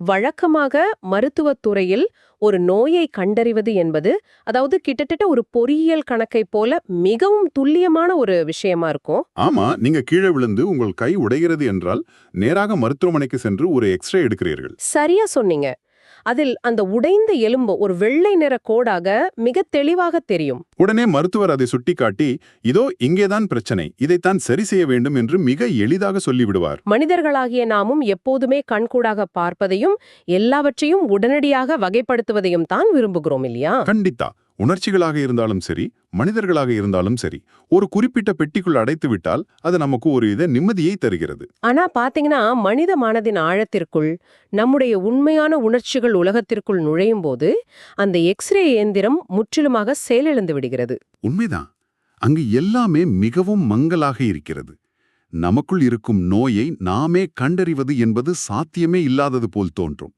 வழக்கமாக மருத்துவத் துறையில் ஒரு நோயை கண்டறிவது என்பது, அதாவது கிட்டத்தட்ட ஒரு பொறியியல் கணக்கைப் போல மிகவும் துல்லியமான ஒரு விஷயமா இருக்கும். ஆமா, நீங்க கீழே விழுந்து உங்கள் கை உடைகிறது என்றால் நேராக மருத்துவமனைக்கு சென்று ஒரு எக்ஸ்ரே எடுக்கிறீர்கள். சரியா சொன்னீங்க. அதில் அந்த உடைந்த எலும்பு ஒரு வெள்ளை நிற கோடாக மிக தெளிவாக தெரியும். உடனே மருத்துவர் அதை சுட்டிக்காட்டி, இதோ இங்கேதான் பிரச்சனை, இதைத்தான் சரி செய்ய வேண்டும் என்று மிக எளிதாக சொல்லிவிடுவார். மனிதர்களாகிய நாமும் எப்போதுமே கண்கூடாக பார்ப்பதையும் எல்லாவற்றையும் உடனடியாக வகைப்படுத்துவதையும் தான் விரும்புகிறோம் இல்லையா? கண்டிப்பா. உணர்ச்சிகளாக இருந்தாலும் சரி, மனிதர்களாக இருந்தாலும் சரி, ஒரு குறிப்பிட்ட பெட்டிக்குள் அடைத்து விட்டால் அது நமக்கு ஒரு நிம்மதியை தருகிறது. ஆனா பாத்தீங்கன்னா, மனித மனதின் ஆழத்திற்குள் நம்முடைய உண்மையான உணர்ச்சிகள் உலகத்திற்குள் நுழையும் போது அந்த எக்ஸ்ரே இயந்திரம் முற்றிலுமாக செயலிழந்து விடுகிறது. உண்மைதான். அங்கு எல்லாமே மிகவும் மங்கலாக இருக்கிறது. நமக்குள் இருக்கும் நோயை நாமே கண்டறிவது என்பது சாத்தியமே இல்லாதது போல் தோன்றும்.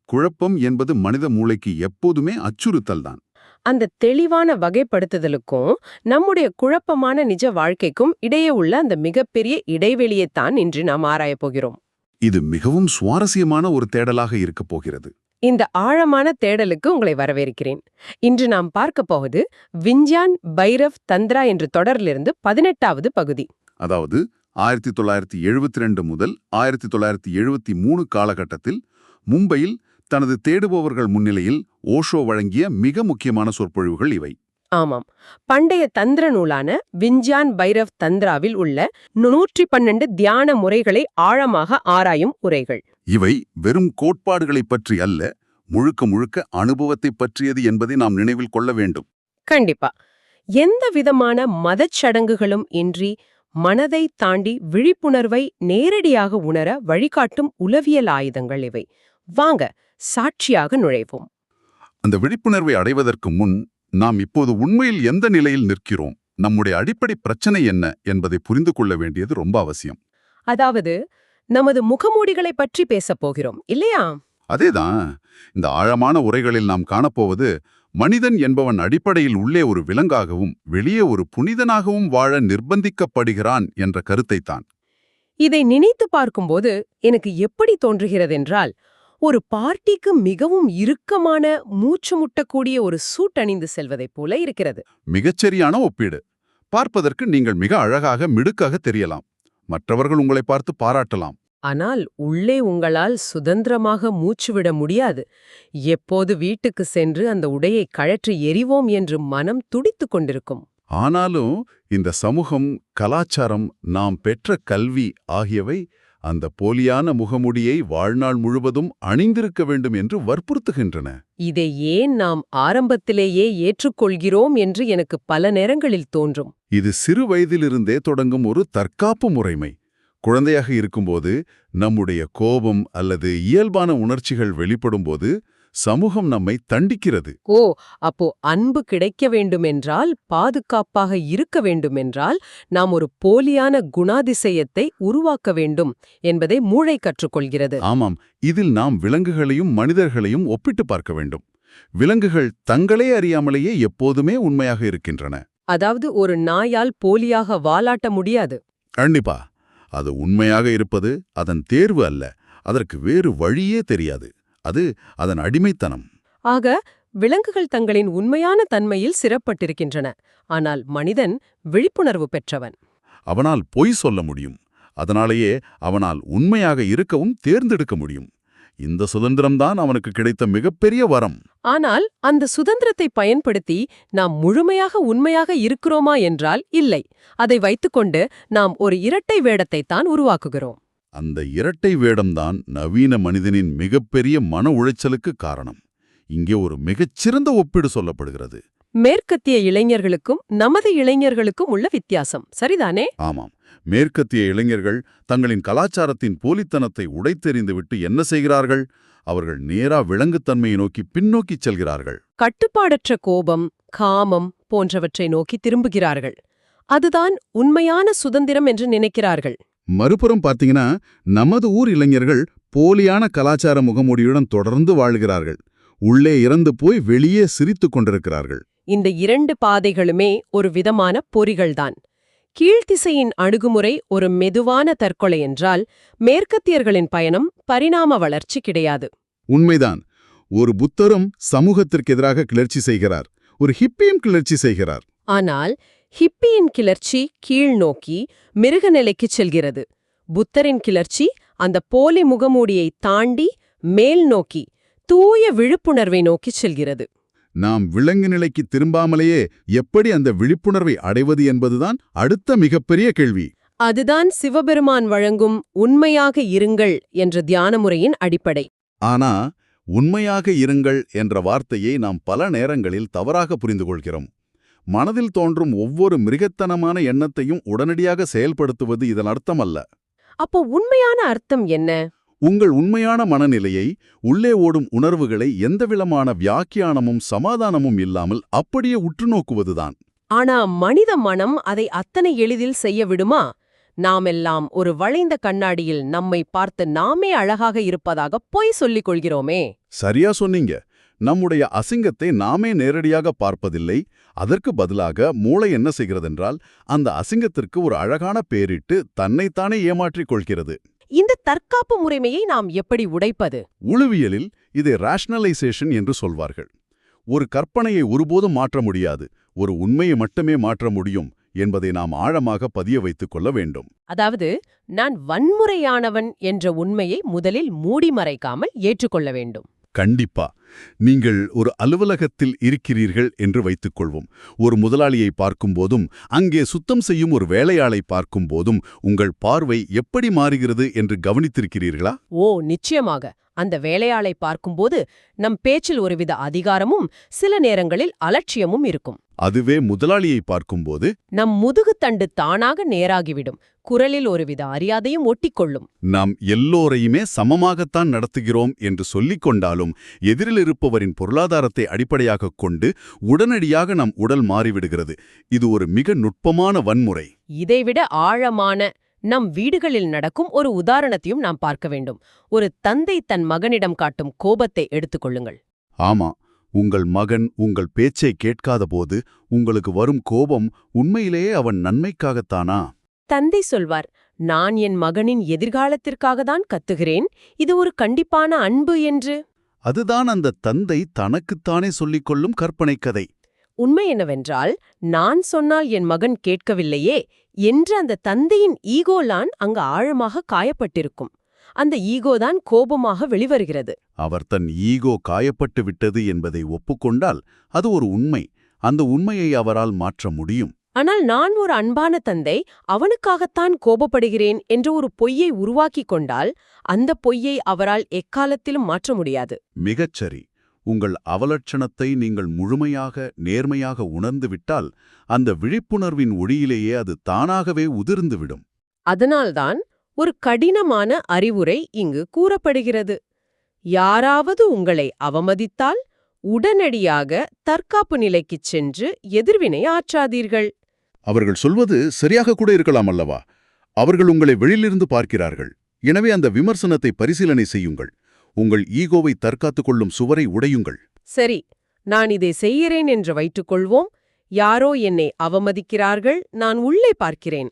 குழப்பம் என்பது மனித மூளைக்கு எப்போதுமே அச்சுறுத்தல்தான். அந்த தெளிவான வகைப்படுத்துதலுக்கும் நம்முடைய குழப்பமான நிஜ வாழ்க்கைக்கும் இடையே உள்ள அந்த மிகப்பெரிய இடைவெளியைத்தான் இன்று நாம் ஆராயப் போகிறோம். இது மிகவும் சுவாரஸ்யமான ஒரு தேடலாக இருக்கப் போகிறது. இந்த ஆழமான தேடலுக்கு உங்களை வரவேற்கிறேன். இன்று நாம் பார்க்க போவது விஞ்ஞான் பைரவ் தந்திரா என்ற தொடரிலிருந்து 18வது பகுதி. அதாவது 1972 முதல் 1973 காலகட்டத்தில் மும்பையில் தனது தேடுபவர்கள் முன்னிலையில் ஓஷோ வழங்கிய மிக முக்கியமான சொற்பொழிவுகள் இவை. ஆமாம், பண்டைய தந்திர நூலான விஞ்ஞான் பைரவ் தந்திராவில் உள்ள 112 தியான முறைகளை ஆழமாக ஆராயும் உரைகள். இவை வெறும் கோட்பாடுகளைப் பற்றி அல்ல, முழுக்க முழுக்க அனுபவத்தைப் பற்றியது என்பதை நாம் நினைவில் கொள்ள வேண்டும். கண்டிப்பா. எந்த விதமான மதச்சடங்குகளும் இன்றி மனதை தாண்டி விழிப்புணர்வை நேரடியாக உணர வழிகாட்டும் உளவியல் ஆயுதங்கள் இவை. வாங்க சாட்சியாக நுழைவோம். அந்த விழிப்புணர்வை அடைவதற்கு முன் நாம் இப்போது உண்மையில் எந்த நிலையில் நிற்கிறோம், நம்முடைய அடிப்படை பிரச்சனை என்ன என்பதை புரிந்து கொள்ள வேண்டியது ரொம்ப அவசியம். அதாவது நமது முகமூடிகளை பற்றி பேசப் போகிறோம் இல்லையா? அதேதான். இந்த ஆழமான உரைகளில் நாம் காணப்போவது மனிதன் என்பவன் அடிப்படையில் உள்ளே ஒரு விலங்காகவும் வெளியே ஒரு புனிதனாகவும் வாழ நிர்பந்திக்கப்படுகிறான் என்ற கருத்தைத்தான். இதை நினைத்து பார்க்கும்போது எனக்கு எப்படி தோன்றுகிறதென்றால், ஒரு பார்ட்டிக்கு மிகவும் இறுக்கமான மூச்சு முட்டக்கூடிய ஒரு சூட் அணிந்து செல்வதைப் போல இருக்கிறது. மிகச்சரியான ஒப்பீடு. பார்ப்பதற்கு நீங்கள் மிக அழகாக மிடுக்காக தெரியலாம், மற்றவர்கள் உங்களை பார்த்து பாராட்டலாம். ஆனால் உள்ளே உங்களால் சுதந்திரமாக மூச்சுவிட முடியாது. எப்போது வீட்டுக்கு சென்று அந்த உடையை கழற்றி எறிவோம் என்று மனம் துடித்துக் கொண்டிருக்கும். ஆனாலும் இந்த சமூகம், கலாச்சாரம், நாம் பெற்ற கல்வி ஆகியவை அந்த போலியான முகமுடியை வாழ்நாள் முழுவதும் அணிந்திருக்க வேண்டும் என்று வற்புறுத்துகின்றன. இதை ஏன் நாம் ஆரம்பத்திலேயே ஏற்றுக்கொள்கிறோம் என்று எனக்கு பல நேரங்களில் தோன்றும். இது சிறு வயதிலிருந்தே தொடங்கும் ஒரு தற்காப்பு முறைமை. குழந்தையாக இருக்கும்போது நம்முடைய கோபம் அல்லது இயல்பான உணர்ச்சிகள் வெளிப்படும்போது சமூகம் நம்மை தண்டிக்கிறது. ஓ, அப்போ அன்பு கிடைக்க வேண்டுமென்றால், பாதுகாப்பாக இருக்க வேண்டுமென்றால் நாம் ஒரு போலியான குணாதிசயத்தை உருவாக்க வேண்டும் என்பதை மூளை கற்றுக்கொள்கிறது. ஆமாம், இதில் நாம் விலங்குகளையும் மனிதர்களையும் ஒப்பிட்டு பார்க்க வேண்டும். விலங்குகள் தங்களே அறியாமலேயே எப்போதுமே உண்மையாக இருக்கின்றன. அதாவது ஒரு நாயால் போலியாக வாலாட்ட முடியாது. கண்டிப்பா. அது உண்மையாக இருப்பது அதன் தேர்வு அல்ல, அதற்கு வேறு வழியே தெரியாது. அது அதன் அடிமைத்தனம். ஆக விலங்குகள் தங்களின் உண்மையான தன்மையில் சிறப்பட்டிருக்கின்றன. ஆனால் மனிதன் விழிப்புணர்வு பெற்றவன். அவனால் பொய் சொல்ல முடியும். அதனாலேயே அவனால் உண்மையாக இருக்கவும் தேர்ந்தெடுக்க முடியும். இந்த சுதந்திரம்தான் அவனுக்கு கிடைத்த மிகப்பெரிய வரம். ஆனால் அந்த சுதந்திரத்தை பயன்படுத்தி நாம் முழுமையாக உண்மையாக இருக்கிறோமா என்றால் இல்லை. அதை வைத்துக்கொண்டு நாம் ஒரு இரட்டை வேடத்தைத்தான் உருவாக்குகிறோம். அந்த இரட்டை வேடம்தான் நவீன மனிதனின் மிகப்பெரிய மன உளைச்சலுக்கு காரணம். இங்கே ஒரு மிகச்சிறந்த ஒப்பீடு சொல்லப்படுகிறது. மேற்கத்திய இளைஞர்களுக்கும் நமது இளைஞர்களுக்கும் உள்ள வித்தியாசம் சரிதானே? ஆமாம். மேற்கத்திய இளைஞர்கள் தங்களின் கலாச்சாரத்தின் போலித்தனத்தை உடைத்தெறிந்துவிட்டு என்ன செய்கிறார்கள்? அவர்கள் நேரா விலங்குத்தன்மையை நோக்கி பின்னோக்கிச் செல்கிறார்கள். கட்டுப்பாடற்ற கோபம், காமம் போன்றவற்றை நோக்கி திரும்புகிறார்கள். அதுதான் உண்மையான சுதந்திரம் என்று நினைக்கிறார்கள். மறுபுறம் பார்த்தீங்கன்னா, நமது ஊர் இளைஞர்கள் போலியான கலாச்சார முகமூடியுடன் தொடர்ந்து வாழ்கிறார்கள். உள்ளே இறந்து போய் வெளியே சிரித்துக் கொண்டிருக்கிறார்கள். இந்த இரண்டு பாதைகளுமே ஒரு விதமான பொறிகள்தான். கீழ்த்திசையின் அணுகுமுறை ஒரு மெதுவான தற்கொலை என்றால், மேற்கத்தியர்களின் பயணம் பரிணாம வளர்ச்சி கிடையாது. உண்மைதான். ஒரு புத்தரும் சமூகத்திற்கு எதிராக கிளர்ச்சி செய்கிறார், ஒரு ஹிப்பியும் கிளர்ச்சி செய்கிறார். ஆனால் ஹிப்பியின் கிளர்ச்சி கீழ்நோக்கி மிருகநிலைக்குச் செல்கிறது. புத்தரின் கிளர்ச்சி அந்த போலி முகமூடியை தாண்டி மேல் நோக்கி தூய விழிப்புணர்வை நோக்கிச் செல்கிறது. நாம் விலங்கு நிலைக்கு திரும்பாமலேயே எப்படி அந்த விழிப்புணர்வை அடைவது என்பதுதான் அடுத்த மிகப்பெரிய கேள்வி. அதுதான் சிவபெருமான் வழங்கும் உண்மையாக இருங்கள் என்ற தியான முறையின் அடிப்படை. ஆனா உண்மையாக இருங்கள் என்ற வார்த்தையை நாம் பல நேரங்களில் தவறாக புரிந்து கொள்கிறோம். மனதில் தோன்றும் ஒவ்வொரு மிருகத்தனமான எண்ணத்தையும் உடனடியாக செயல்படுத்துவது இதன் அர்த்தமல்ல. அப்போ உண்மையான அர்த்தம் என்ன? உங்கள் உண்மையான மனநிலையை, உள்ளே ஓடும் உணர்வுகளை எந்தவிதமான வியாக்கியானமும் சமாதானமும் இல்லாமல் அப்படியே உற்று நோக்குவதுதான். ஆனா மனித மனம் அதை அத்தனை எளிதில் செய்ய விடுமா? நாமெல்லாம் ஒரு வளைந்த கண்ணாடியில் நம்மை பார்த்து நாமே அழகாக இருப்பதாக பொய் சொல்லிக் கொள்கிறோமே. சரியா சொன்னீங்க. நம்முடைய அசிங்கத்தை நாமே நேரடியாக பார்ப்பதில்லை. அதற்கு பதிலாக மூளை என்ன செய்கிறதென்றால், அந்த அசிங்கத்திற்கு ஒரு அழகான பேரிட்டு தன்னைத்தானே ஏமாற்றிக் கொள்கிறது. இந்த தற்காப்பு முறைமையை நாம் எப்படி உடைப்பது? உளவியலில் இதை ராஷனலைசேஷன் என்று சொல்வார்கள். ஒரு கற்பனையை ஒருபோதும் மாற்ற முடியாது, ஒரு உண்மையை மட்டுமே மாற்ற முடியும் என்பதை நாம் ஆழமாக பதிய வைத்துக் கொள்ள வேண்டும். அதாவது, நான் வன்முறையானவன் என்ற உண்மையை முதலில் மூடி மறைக்காமல் ஏற்றுக்கொள்ள வேண்டும். கண்டிப்பா. நீங்கள் ஒரு அலுவலகத்தில் இருக்கிறீர்கள் என்று வைத்துக்கொள்வோம். ஒரு முதலாளியை பார்க்கும்போதும் அங்கே சுத்தம் செய்யும் ஒரு வேலையாளை பார்க்கும்போதும் உங்கள் பார்வை எப்படி மாறுகிறது என்று கவனித்திருக்கிறீர்களா? ஓ, நிச்சயமாக. அந்த வேலையாளை பார்க்கும்போது நம் பேச்சில் ஒருவித அதிகாரமும் சில நேரங்களில் அலட்சியமும் இருக்கும். அதுவே முதலாளியை பார்க்கும்போது நம் முதுகுத்தண்டு தானாக நேராகிவிடும். குரலில் ஒருவித அறியாதையும் ஒட்டிக்கொள்ளும். நாம் எல்லோரையுமே சமமாகத்தான் நடத்துகிறோம் என்று சொல்லிக் கொண்டாலும் எதிரில் இருப்பவரின் பொருளாதாரத்தை அடிப்படையாகக் கொண்டு உடனடியாக நம் உடல் மாறிவிடுகிறது. இது ஒரு மிக நுட்பமான வன்முறை. இதைவிட ஆழமான நம் வீடுகளில் நடக்கும் ஒரு உதாரணத்தையும் நாம் பார்க்க வேண்டும். ஒரு தந்தை தன் மகனிடம் காட்டும் கோபத்தை எடுத்துக்கொள்ளுங்கள். ஆமா, உங்கள் மகன் உங்கள் பேச்சை கேட்காதபோது உங்களுக்கு வரும் கோபம் உண்மையிலேயே அவன் நன்மைக்காகத்தானா? தந்தை சொல்வார், நான் என் மகனின் எதிர்காலத்திற்காகத்தான் கத்துகிறேன், இது ஒரு கண்டிப்பான அன்பு என்று. அதுதான் அந்த தந்தை தனக்குத்தானே சொல்லிக் கொள்ளும் கற்பனை கதை. உண்மை என்னவென்றால், நான் சொன்னால் என் மகன் கேட்கவில்லையே என்ற அந்த தந்தையின் ஈகோலான் அங்கு ஆழமாக காயப்பட்டிருக்கும். அந்த ஈகோதான் கோபமாக வெளிவருகிறது. அவர் தன் ஈகோ காயப்பட்டு விட்டது என்பதை ஒப்புக்கொண்டால் அது ஒரு உண்மை. அந்த உண்மையை அவரால் மாற்ற முடியும். ஆனால் நான் ஒரு அன்பான தந்தை, அவனுக்காகத்தான் கோபப்படுகிறேன் என்ற ஒரு பொய்யை உருவாக்கிக் கொண்டால் அந்த பொய்யை அவரால் எக்காலத்திலும் மாற்ற முடியாது. மிகச்சரி. உங்கள் அவலட்சணத்தை நீங்கள் முழுமையாக நேர்மையாக உணர்ந்துவிட்டால் அந்த விழிப்புணர்வின் ஒளியிலேயே அது தானாகவே உதிர்ந்துவிடும். அதனால்தான் ஒரு கடினமான அறிவுரை இங்கு கூறப்படுகிறது. யாராவது உங்களை அவமதித்தால் உடனடியாக தற்காப்பு நிலைக்குச் சென்று எதிர்வினை ஆற்றாதீர்கள். அவர்கள் சொல்வது சரியாக கூட இருக்கலாம் அல்லவா? அவர்கள் உங்களை வெளியிலிருந்து பார்க்கிறார்கள். எனவே அந்த விமர்சனத்தை பரிசீலனை செய்யுங்கள். உங்கள் ஈகோவை தற்காத்துக் கொள்ளும் சுவரை உடையுங்கள். சரி, நான் இதை செய்கிறேன் என்று வைத்துக்கொள்வோம். யாரோ என்னை அவமதிக்கிறார்கள், நான் உள்ளே பார்க்கிறேன்.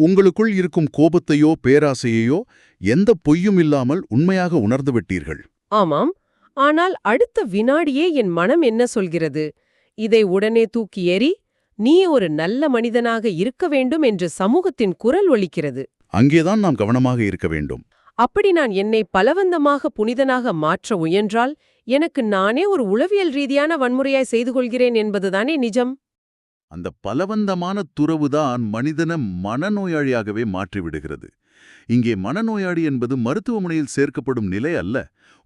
உங்களுக்குள் இருக்கும் கோபத்தையோ பேராசையையோ எந்த பொய்யும் இல்லாமல் உண்மையாக உணர்ந்துவிட்டீர்கள். ஆமாம். ஆனால் அடுத்த வினாடியே என் மனம் என்ன சொல்கிறது? இதை உடனே தூக்கி எறி, நீ ஒரு நல்ல மனிதனாக இருக்க வேண்டும் என்று சமூகத்தின் குரல் ஒலிக்கிறது. அங்கேதான் நாம் கவனமாக இருக்க வேண்டும். அப்படி நான் என்னை பலவந்தமாக புனிதனாக மாற்ற முயன்றால் எனக்கு நானே ஒரு உளவியல் ரீதியான வன்முறையாய் செய்து கொள்கிறேன் என்பதுதானே நிஜம். அந்த பலவந்தமான துறவுதான் மனிதன மனநோயாளியாகவே மாற்றிவிடுகிறது. இங்கே மனநோயாளி என்பது மருத்துவமனையில் சேர்க்கப்படும் நிலை அல்ல,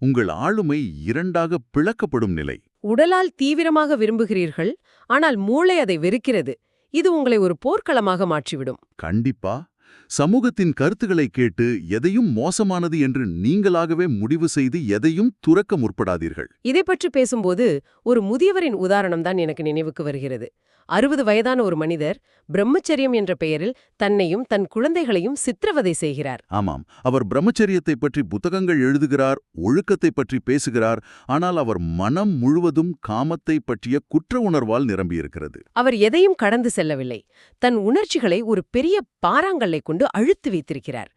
உங்கள் ஆளுமை இரண்டாக பிளக்கப்படும் நிலை. உடலால் தீவிரமாக விரும்புகிறீர்கள், ஆனால் மூளை அதை வெறுக்கிறது. இது உங்களை ஒரு போர்க்களமாக மாற்றிவிடும். கண்டிப்பா. சமூகத்தின் கருத்துக்களை கேட்டு எதையும் மோசமானது என்று நீங்களாகவே முடிவு செய்து எதையும் துறக்க முற்படாதீர்கள். இதை பற்றி பேசும்போது ஒரு முதியவரின் உதாரணம்தான் எனக்கு நினைவுக்கு வருகிறது. 60 வயதான ஒரு மனிதர் பிரம்மச்சரியம் என்ற பெயரில் தன்னையும் தன் குழந்தைகளையும் சித்திரவதை செய்கிறார். ஆமாம், அவர் பிரம்மச்சரியத்தை பற்றி புத்தகங்கள் எழுதுகிறார், ஒழுக்கத்தை பற்றி பேசுகிறார். ஆனால் அவர் மனம் முழுவதும் காமத்தை பற்றிய குற்ற உணர்வால் நிரம்பியிருக்கிறது. அவர் எதையும் கடந்து செல்லவில்லை. தன் உணர்ச்சிகளை ஒரு பெரிய பாறாங்கல்லை கொண்டு அழுத்தி வைத்திருக்கிறார்.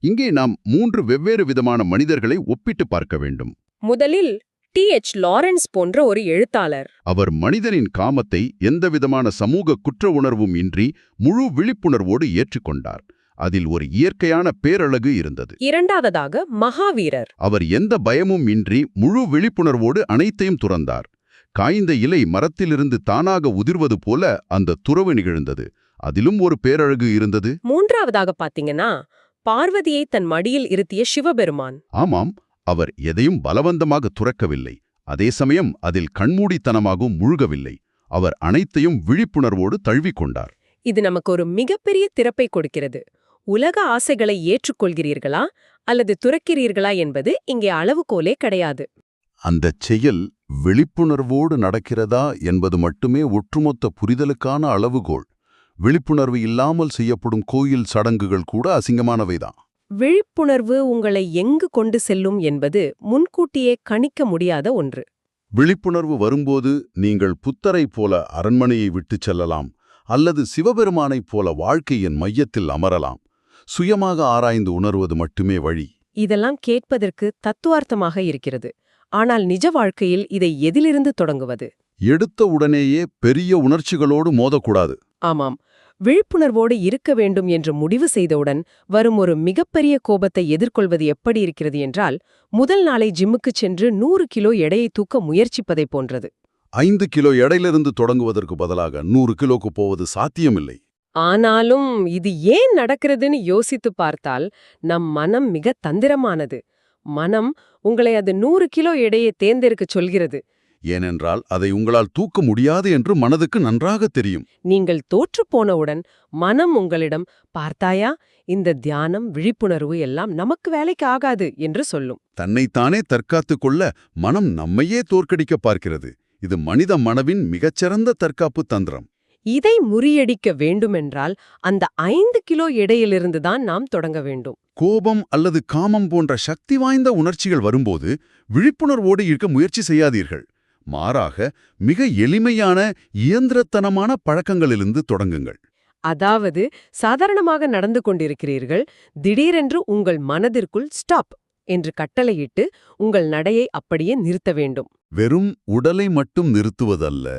இங்கே நாம் 3 வெவ்வேறு விதமான மனிதர்களை ஒப்பிட்டு பார்க்க வேண்டும். முதலில் T.H. லாரன்ஸ் போன்ற ஒரு எழுத்தாளர். அவர் மனிதனின் காமத்தை எந்தவிதமான சமூக குற்ற உணர்வும் இன்றி முழு விழிப்புணர்வோடு ஏற்றுக்கொண்டார். அதில் ஒரு இயற்கையான பேரழகு இருந்தது. இரண்டாவதாக மகாவீரர். அவர் எந்த பயமும் இன்றி முழு விழிப்புணர்வோடு அனைத்தையும் துறந்தார். காய்ந்த இலை மரத்திலிருந்து தானாக உதிர்வது போல அந்த துறவு நிகழ்ந்தது. அதிலும் ஒரு பேரழகு இருந்தது. மூன்றாவதாக பாத்தீங்கன்னா பார்வதியை தன் மடியில் இருத்திய சிவபெருமான். ஆமாம், அவர் எதையும் பலவந்தமாக துறக்கவில்லை. அதே சமயம் அதில் கண்மூடித்தனமாகவும் முழுகவில்லை. அவர் அனைத்தையும் விழிப்புணர்வோடு தழுவிக்கொண்டார். இது நமக்கு ஒரு மிகப்பெரிய திறப்பை கொடுக்கிறது. உலக ஆசைகளை ஏற்றுக்கொள்கிறீர்களா அல்லது துறக்கிறீர்களா என்பது இங்கே அளவுகோலே கிடையாது. அந்தச் செயல் விழிப்புணர்வோடு நடக்கிறதா என்பது மட்டுமே ஒட்டுமொத்த புரிதலுக்கான அளவுகோல். விழிப்புணர்வு இல்லாமல் செய்யப்படும் கோயில் சடங்குகள் கூட அசிங்கமானவைதான். விழிப்புணர்வு உங்களை எங்கு கொண்டு செல்லும் என்பது முன்கூட்டியே கணிக்க முடியாத ஒன்று. விழிப்புணர்வு வரும்போது நீங்கள் புத்தரைப் போல அரண்மனையை விட்டுச் செல்லலாம், அல்லது சிவபெருமானைப் போல வாழ்க்கையின் மையத்தில் அமரலாம். சுயமாக ஆராய்ந்து உணர்வது மட்டுமே வழி. இதெல்லாம் கேட்பதற்கு தத்துவார்த்தமாக இருக்கிறது. ஆனால் நிஜ வாழ்க்கையில் இதை எதிலிருந்து தொடங்குவது? எடுத்த உடனேயே பெரிய உணர்ச்சிகளோடு மோதக்கூடாது. ஆமாம், விழிப்புணர்வோடு இருக்க வேண்டும் என்று முடிவு செய்தவுடன் வரும் ஒரு மிகப்பெரிய கோபத்தை எதிர்கொள்வது எப்படி இருக்கிறது என்றால், முதல் நாளை ஜிம்முக்குச் சென்று 100 கிலோ எடையை தூக்க முயற்சிப்பதைப் போன்றது. 5 கிலோ எடையிலிருந்து தொடங்குவதற்கு பதிலாக 100 கிலோக்கு போவது சாத்தியமில்லை. ஆனாலும் இது ஏன் நடக்கிறதுன்னு யோசித்து பார்த்தால் நம் மனம் மிக தந்திரமானது. மனம் உங்களை அது 100 கிலோ எடையை தேர்ந்தெடுக்கச் சொல்கிறது. ஏனென்றால் அதை உங்களால் தூக்க முடியாது என்று மனதுக்கு நன்றாக தெரியும். நீங்கள் தோற்றுப்போனவுடன் மனம் உங்களிடம், பார்த்தாயா, இந்த தியானம் விழிப்புணர்வு எல்லாம் நமக்கு வேலைக்கு ஆகாது என்று சொல்லும். தன்னைத்தானே தற்காத்துக் கொள்ள மனம் நம்மையே தோற்கடிக்க பார்க்கிறது. இது மனித மனவின் மிகச்சிறந்த தற்காப்பு தந்திரம். இதை முறியடிக்க வேண்டுமென்றால் அந்த 5 கிலோ எடையிலிருந்து தான் நாம் தொடங்க வேண்டும். கோபம் அல்லது காமம் போன்ற சக்தி வாய்ந்த உணர்ச்சிகள் வரும்போது விழிப்புணர்வோடு இருக்க முயற்சி செய்யாதீர்கள். மாறாக மிக எளிமையான இயந்திரத்தனமான பழக்கங்களிலிருந்து தொடங்குங்கள். அதாவது சாதாரணமாக நடந்து கொண்டிருக்கிறீர்கள், திடீரென்று உங்கள் மனதிற்குள் ஸ்டாப் என்று கட்டளையிட்டு உங்கள் நடையை அப்படியே நிறுத்த வேண்டும். வெறும் உடலை மட்டும் நிறுத்துவதல்ல,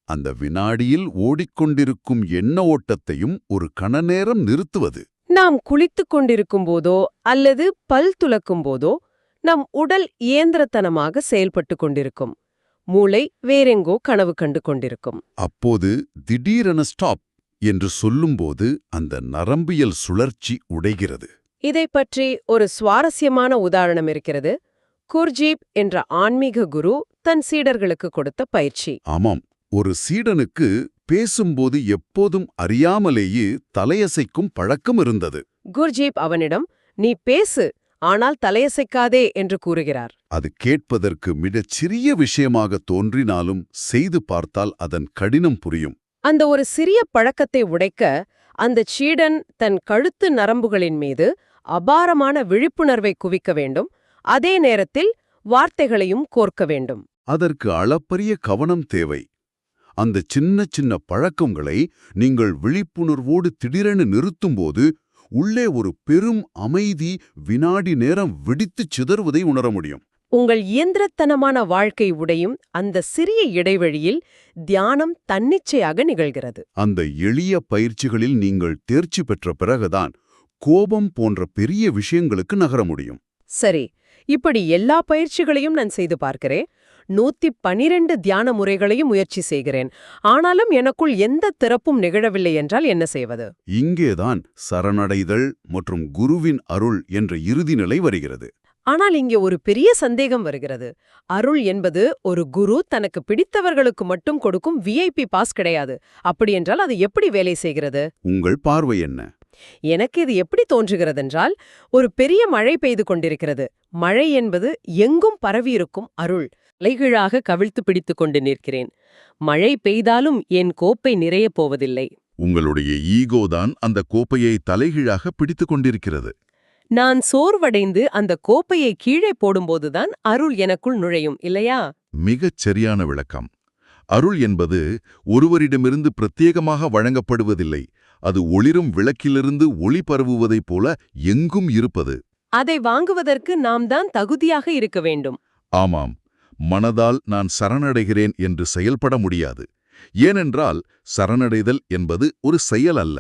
அந்த வினாடியில் ஓடிக்கொண்டிருக்கும் எண்ண ஓட்டத்தையும் ஒரு கணநேரம் நிறுத்துவது. நாம் குளித்துக் கொண்டிருக்கும் போதோ அல்லது பல் துலக்கும் போதோ நம் உடல் இயந்திரத்தனமாக செயல்பட்டு கொண்டிருக்கும். மூளை வேறெங்கோ கனவு கண்டு கொண்டிருக்கும். அப்போது திடீரென ஸ்டாப் என்று சொல்லும்போது அந்த நரம்பியல் சுழற்சி உடைகிறது. இதைப் பற்றி ஒரு சுவாரஸ்யமான உதாரணம் இருக்கிறது. குர்ஜீப் என்ற ஆன்மீக குரு தன் சீடர்களுக்கு கொடுத்த பயிற்சி. ஆமாம், ஒரு சீடனுக்கு பேசும்போது எப்போதும் அறியாமலேயே தலையசைக்கும் பழக்கம் இருந்தது. குர்ஜீப் அவனிடம், நீ பேசு, ஆனால் தலையசைக்காதே என்று கூறுகிறார். அது கேட்பதற்கு மிகச் சிறிய விஷயமாக தோன்றினாலும் செய்து பார்த்தால் அதன் கடினம் புரியும். அந்த ஒரு சிறிய பழக்கத்தை உடைக்க அந்த சீடன் தன் கழுத்து நரம்புகளின் மீது அபாரமான விழிப்புணர்வை குவிக்க வேண்டும். அதே நேரத்தில் வார்த்தைகளையும் கோர்க்க வேண்டும். அதற்கு அளப்பரிய கவனம் தேவை. அந்த சின்ன சின்ன பழக்கங்களை நீங்கள் விழிப்புணர்வோடு திடீரென நிறுத்தும்போது உள்ளே ஒரு பெரும் அமைதி வினாடி நேரம் வெடித்துச் சிதறுவதை உணர முடியும். உங்கள் இயந்திரத்தனமான வாழ்க்கை உடையும் அந்த சிறிய இடைவெளியில் தியானம் தன்னிச்சையாக நிகழ்கிறது. அந்த எளிய பயிற்சிகளில் நீங்கள் தேர்ச்சி பெற்ற பிறகுதான் கோபம் போன்ற பெரிய விஷயங்களுக்கு நகர முடியும். சரி, இப்படி எல்லா பயிற்சிகளையும் நான் செய்து பார்க்கிறேன். 112 தியான முறைகளையும் முயற்சி செய்கிறேன். ஆனாலும் எனக்குள் எந்த திறப்பும் நிகழவில்லை என்றால் என்ன செய்வது? இங்கேதான் சரணடைதல் மற்றும் குருவின் அருள் என்ற இறுதி நிலை வருகிறது. ஆனால் இங்கே ஒரு பெரிய சந்தேகம் வருகிறது. அருள் என்பது ஒரு குரு தனக்கு பிடித்தவர்களுக்கு மட்டும் கொடுக்கும் VIP பாஸ் கிடையாது. அப்படியென்றால் அது எப்படி வேலை செய்கிறது? உங்கள் பார்வை என்ன? எனக்கு இது எப்படி தோன்றுகிறதென்றால், ஒரு பெரிய மழை பெய்து கொண்டிருக்கிறது. மழை என்பது எங்கும் பரவியிருக்கும் அருள். தலைகீழாக கவிழ்த்து பிடித்து கொண்டு நிற்கிறேன். மழை பெய்தாலும் என் கோப்பை நிறையப் போவதில்லை. உங்களுடைய ஈகோதான் அந்த கோப்பையை தலைகீழாக பிடித்துக் கொண்டிருக்கிறது. நான் சோர்வடைந்து அந்த கோப்பையை கீழே போடும்போதுதான் அருள் எனக்குள் நுழையும், இல்லையா? மிகச் சரியான விளக்கம். அருள் என்பது ஒருவரிடமிருந்து பிரத்யேகமாக வழங்கப்படுவதில்லை. அது ஒளிரும் விளக்கிலிருந்து ஒளி பரவுவதைப் போல எங்கும் இருப்பது. அதை வாங்குவதற்கு நாம் தான் தகுதியாக இருக்க வேண்டும். ஆமாம், மனதால் நான் சரணடைகிறேன் என்று செயல்பட முடியாது. ஏனென்றால் சரணடைதல் என்பது ஒரு செயல் அல்ல.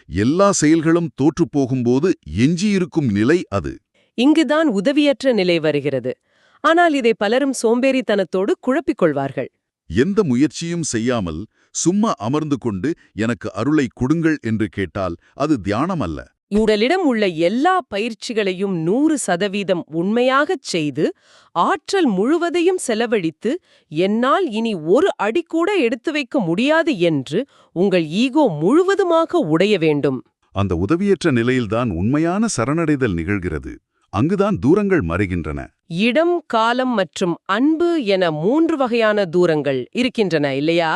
எல்லா செயல்களும் தோற்றுப்போகும்போது எஞ்சியிருக்கும் நிலை அது. இங்குதான் உதவியற்ற நிலை வருகிறது. ஆனால் இதை பலரும் சோம்பேறித்தனத்தோடு குழப்பிக் கொள்வார்கள். எந்த முயற்சியும் செய்யாமல் சும்மா அமர்ந்து கொண்டு எனக்கு அருளை கொடுங்கள் என்று கேட்டால் அது தியானம் அல்ல. உங்களிடம் உள்ள எல்லா பயிற்சிகளையும் 100% உண்மையாகச் செய்து ஆற்றல் முழுவதையும் செலவழித்து என்னால் இனி ஒரு அடி கூட எடுத்து வைக்க முடியாது என்று உங்கள் ஈகோ முழுவதுமாக உடைய வேண்டும். அந்த உதவியற்ற நிலையில்தான் உண்மையான சரணடைதல் நிகழ்கிறது. அங்குதான் தூரங்கள் மறைகின்றன. இடம், காலம் மற்றும் அன்பு என 3 வகையான தூரங்கள் இருக்கின்றன இல்லையா?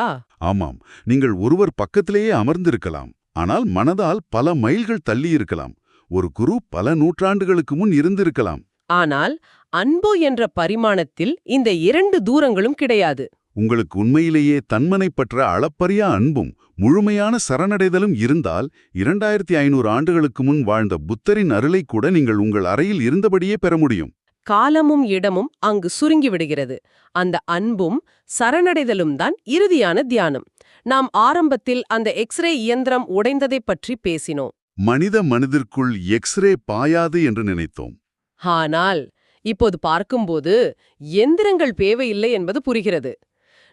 ஆமாம், நீங்கள் ஒருவர் பக்கத்திலேயே அமர்ந்திருக்கலாம். ஆனால் மனதால் பல மைல்கள் தள்ளியிருக்கலாம். ஒரு குரு பல நூற்றாண்டுகளுக்கு முன் இருந்திருக்கலாம். ஆனால் அன்பு என்ற பரிமாணத்தில் இந்த 2 தூரங்களும் கிடையாது. உங்களுக்கு உண்மையிலேயே தன்மனைப்பற்ற அளப்பரிய அன்பும் முழுமையான சரணடைதலும் இருந்தால் 2500 ஆண்டுகளுக்கு முன் வாழ்ந்த புத்தரின் அருளை கூட நீங்கள் உங்கள் அறையில் இருந்தபடியே பெற முடியும். காலமும் இடமும் அங்கு சுருங்கி விடுகிறது. அந்த அன்பும் சரணடைதலும் தான் இறுதியான தியானம். நாம் ஆரம்பத்தில் அந்த எக்ஸ்ரே இயந்திரம் உடைந்ததைப் பற்றி பேசினோம். மனித மனதிற்குள் எக்ஸ்ரே பாயாது என்று நினைத்தோம். ஆனால் இப்போது பார்க்கும்போது எந்திரங்கள் தேவையில்லை என்பது புரிகிறது.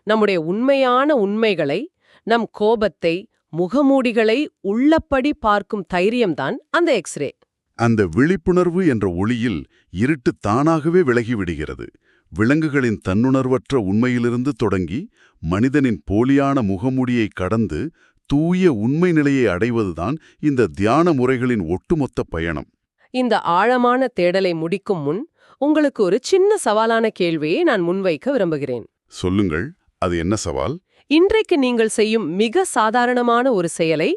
நம்முடைய உண்மையான உண்மைகளை, நம் கோபத்தை, முகமூடிகளை உள்ளபடி பார்க்கும் தைரியம்தான் அந்த எக்ஸ்ரே. அந்த விழிப்புணர்வு என்ற ஒளியில் இருட்டு தானாகவே விலகிவிடுகிறது. விலங்குகளின் தன்னுணர்வற்ற உண்மையிலிருந்து தொடங்கி மனிதனின் போலியான முகமூடியை கடந்து தூய உண்மை நிலையை அடைவதுதான் இந்த தியான முறைகளின் ஒட்டுமொத்த பயணம். இந்த ஆழமான தேடலை முடிக்கும் முன் உங்களுக்கு ஒரு சின்ன சவாலான கேள்வியை நான் முன்வைக்க விரும்புகிறேன். சொல்லுங்கள், அது என்ன சவால்? இன்றைக்கு நீங்கள் செய்யும் மிக சாதாரணமான ஒரு செயலை,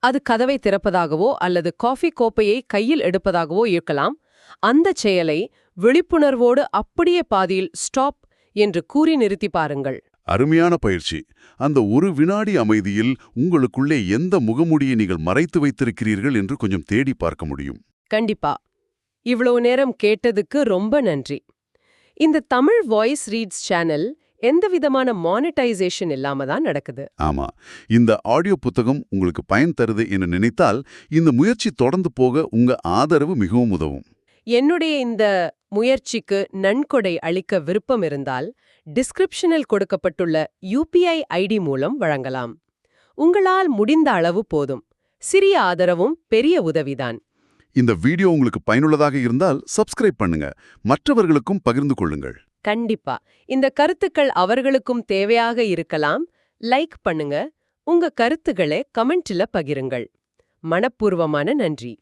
அது கதவை திறப்பதாகவோ அல்லது காஃபி கோப்பையை கையில் எடுப்பதாகவோ இருக்கலாம், அந்த செயலை விழிப்புணர்வோடு அப்படியே பாதியில் ஸ்டாப் என்று கூறி நிறுத்தி பாருங்கள். அருமையான பயிற்சி. அந்த ஒரு வினாடி அமைதியில் உங்களுக்குள்ளே எந்த முகமூடியை நீங்கள் மறைத்து வைத்திருக்கிறீர்கள் என்று கொஞ்சம் தேடி பார்க்க முடியும். கண்டிப்பா. இவ்வளவு நேரம் கேட்டதுக்கு ரொம்ப நன்றி. இந்த தமிழ் வாய்ஸ் ரீட்ஸ் சேனல் எந்தவிதமான மானிட்டைசேஷன் இல்லாம தான் நடக்குது. ஆமா, இந்த ஆடியோ புத்தகம் உங்களுக்கு பயன் தருது என்று நினைத்தால் இந்த முயற்சி தொடர்ந்து போக உங்க ஆதரவு மிகவும் உதவும். என்னுடைய இந்த முயற்சிக்கு நன்கொடை அளிக்க விருப்பம் இருந்தால் டிஸ்கிரிப்ஷனில் கொடுக்கப்பட்டுள்ள UPI ஐடி மூலம் வழங்கலாம். உங்களால் முடிந்த அளவு போதும். சிறிய ஆதரவும் பெரிய உதவிதான். இந்த வீடியோ உங்களுக்கு பயனுள்ளதாக இருந்தால் சப்ஸ்கிரைப் பண்ணுங்க, மற்றவர்களுக்கும் பகிர்ந்து கொள்ளுங்கள். கண்டிப்பா. இந்த கருத்துக்கள் அவர்களுக்கும் தேவையாக இருக்கலாம். லைக் பண்ணுங்க. உங்க கருத்துக்களை கமெண்ட்ல பகிருங்கள். மனப்பூர்வமான நன்றி.